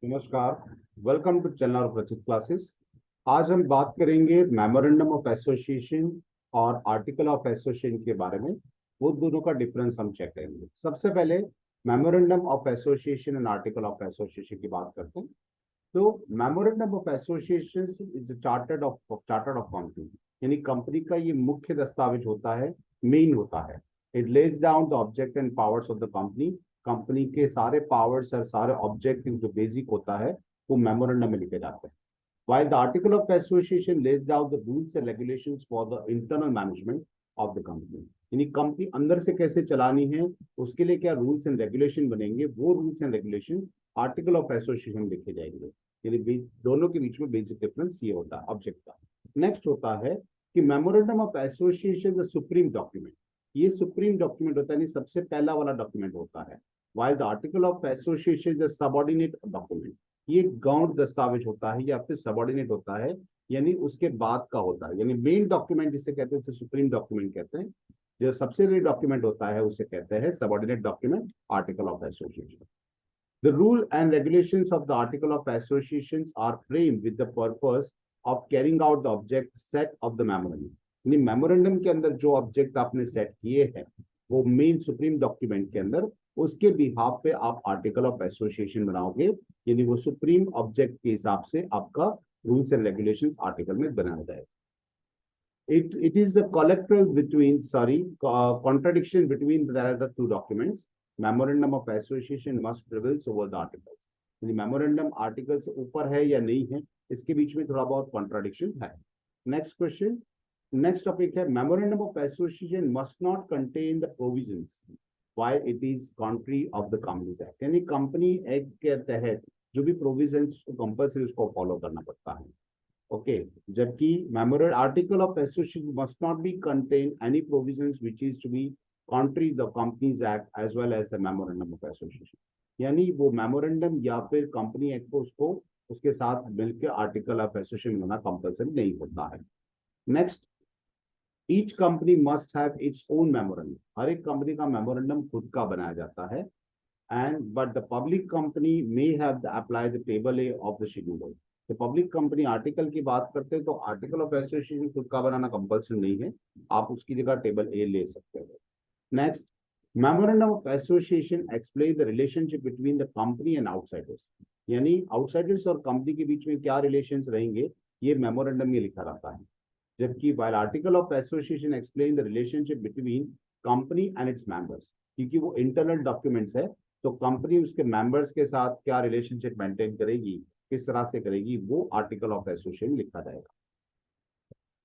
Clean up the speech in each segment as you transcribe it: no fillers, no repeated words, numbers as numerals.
नमस्कार। Welcome to channel और प्रचित classes. आज हम बात करेंगे मेमोरेंडम ऑफ एसोसिएशन और आर्टिकल ऑफ एसोसिएशन के बारे में। वो दोनों का डिफरेंस हम चेक करेंगे। सबसे पहले memorandum of association and article of association की बात करते हैं। तो memorandum of association is chartered of company, यानी कंपनी का ये मुख्य दस्तावेज होता है, मेन होता है। It lays down the object and powers of the company. Company के सारे पावर्स और सारे ऑब्जेक्टिव जो बेसिक होता है वो मेमोरेंडम में लिखे जाते हैं। While the article of association lays down the rules and regulations for the internal management of the company, यानी कंपनी अंदर से कैसे चलानी है उसके लिए क्या रूल्स एंड रेगुलेशन बनेंगे, वो rules and regulation article of association लिखे जाएंगे। यानी दोनों के बीच में बेसिक डिफरेंस ये होता है ऑब्जेक्ट का। नेक्स्ट होता है कि memorandum of association the supreme document. ये सुप्रीम डॉक्यूमेंट होता है, यानी सबसे पहला वाला डॉक्यूमेंट होता है। While the article of association the subordinate document. ये गौण दस्तावेज होता है या फिर सबऑर्डिनेट होता है, यानी उसके बाद का होता है। यानी मेन डॉक्यूमेंट जिसे कहते हैं उसे सुप्रीम डॉक्यूमेंट कहते हैं। जो सबसे बड़ी डॉक्यूमेंट होता है उसे कहते हैं subordinate document, article of association. The rule and regulations of the article of associations are framed with the purpose of carrying out the object set of the memorandum. यानी मेमोरेंडम के अंदर जो ऑब्जेक्ट आपने सेट किए हैं वो main supreme document के अंदर, उसके बिहाफ पे आप आर्टिकल ऑफ एसोसिएशन बनाओगे। यानी वो सुप्रीम ऑब्जेक्ट के हिसाब से आपका रूल्स एंड रेगुलेशंस आर्टिकल में बनाया जाएगा। It is a collateral between, contradiction between the two documents. Memorandum of association must prevail over the articles. यानी मेमोरेंडम आर्टिकल से ऊपर है या नहीं है, इसके बीच में थोड़ा बहुत कॉन्ट्राडिक्शन है। नेक्स्ट क्वेश्चन, नेक्स्ट टॉपिक है memorandum of association must not contain the provisions while it is contrary of the companies act. यानी कंपनी एक्ट के तहत जो भी प्रोविजंस को कंपल्सरी उसको फॉलो करना पड़ता है। ओके, जबकि memorandum article of association must not be contain any provisions which is to be contrary the companies act as well as the memorandum of association. यानी वो मेमोरेंडम या फिर कंपनी एक्ट को उसको उसके साथ मिलकर आर्टिकल ऑफ एसोसिएशन होना कंपल्सरी नहीं होता है। Next, each company must have its own memorandum. हर एक कंपनी का मेमोरेंडम खुद का बनाया जाता है। And but the public company may have apply the table A of the schedule. तो पब्लिक कंपनी आर्टिकल की बात करते हैं तो आर्टिकल ऑफ एसोसिएशन खुद का बनाना कंपल्सरी नहीं है, आप उसकी जगह टेबल ए ले सकते हो। Next, memorandum of association explain the relationship between the company and outsiders. यानी आउटसाइडर्स और कंपनी के बीच में क्या रिलेशंस रहेंगे ये मेमोरेंडम में लिखा रहता है। जबकि while article of association explain the relationship between company and its members, क्योंकि वो इंटरनल डॉक्यूमेंट्स है तो कंपनी उसके मेंबर्स के साथ क्या रिलेशनशिप मेंटेन करेगी, किस तरह से करेगी, वो आर्टिकल ऑफ एसोसिएशन लिखा जाएगा।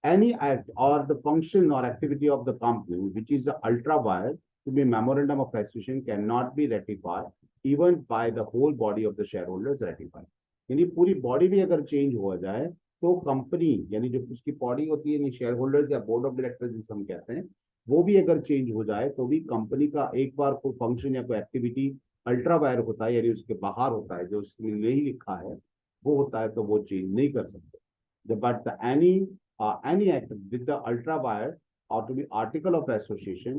Any act or the function or activity of the company which is ultra vires to be memorandum of association cannot be ratified even by the whole body of the shareholders ratify। यानी पूरी body भी अगर change हो जाए तो company, यानी जो उसकी बॉडी होती है, शेयर होल्डर्स या बोर्ड ऑफ डायरेक्टर्स जिसे हम कहते हैं, वो भी अगर चेंज हो जाए तो भी कंपनी का एक बार कोई फंक्शन या कोई एक्टिविटी अल्ट्रा वायर होता है, यानी उसके बाहर होता है, जो उसमें नहीं लिखा है वो होता है, तो वो चेंज नहीं कर सकते। But any act with the ultra wire or to be article of association,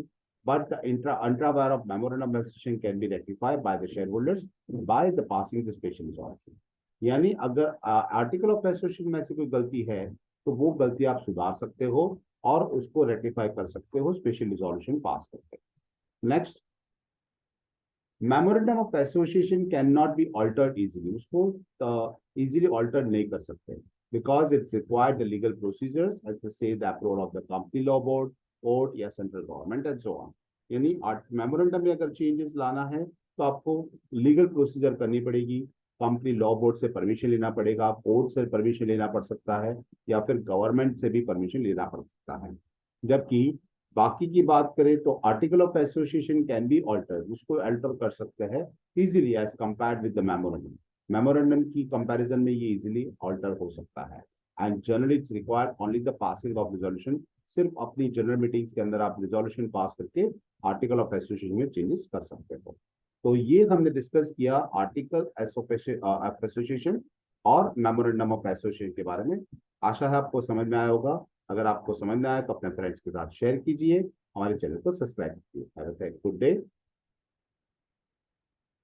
but the ultra wire of memorandum of association can be ratified by the shareholders by the passing the special resolution। यानी अगर article of association में से कोई गलती है तो वो गलती आप सुधार सकते हो और उसको रेटिफाई कर सकते हो स्पेशल रिजोल्यूशन पास करके। Next, memorandum of association can not be altered easily. उसको इजीली ऑल्टर नहीं कर सकते because it's required the legal procedures, as say the approval of the company law board, court या central government and so on। यानी memorandum में अगर changes लाना है तो आपको लीगल प्रोसीजर करनी पड़ेगी, कंपनी लॉ बोर्ड से परमिशन लेना पड़ेगा, कोर्ट से परमिशन लेना पड़ सकता है या फिर गवर्नमेंट से भी परमिशन लेना पड़ सकता है। जबकि बाकी की बात करें तो article of association can be alter, उसको अल्टर कर सकते हैं easily as compared with the memorandum. Memorandum की कंपैरिजन में ये इजीली ऑल्टर हो सकता है। And generally it's required only the passing of resolution. सिर्फ अपनी जनरल मीटिंग्स के अंदर आप रिजोल्यूशन पास करके आर्टिकल ऑफ एसोसिएशन में चेंजेस कर सकते हो। तो ये हमने डिस्कस किया आर्टिकल ऑफ एसोसिएशन और मेमोरेंडम ऑफ एसोसिएशन के बारे में। आशा है आपको समझ में आया होगा। अगर आपको समझ में आया तो अपने फ्रेंड्स के साथ शेयर कीजिए, हमारे चैनल को सब्सक्राइब कीजिए। Good day.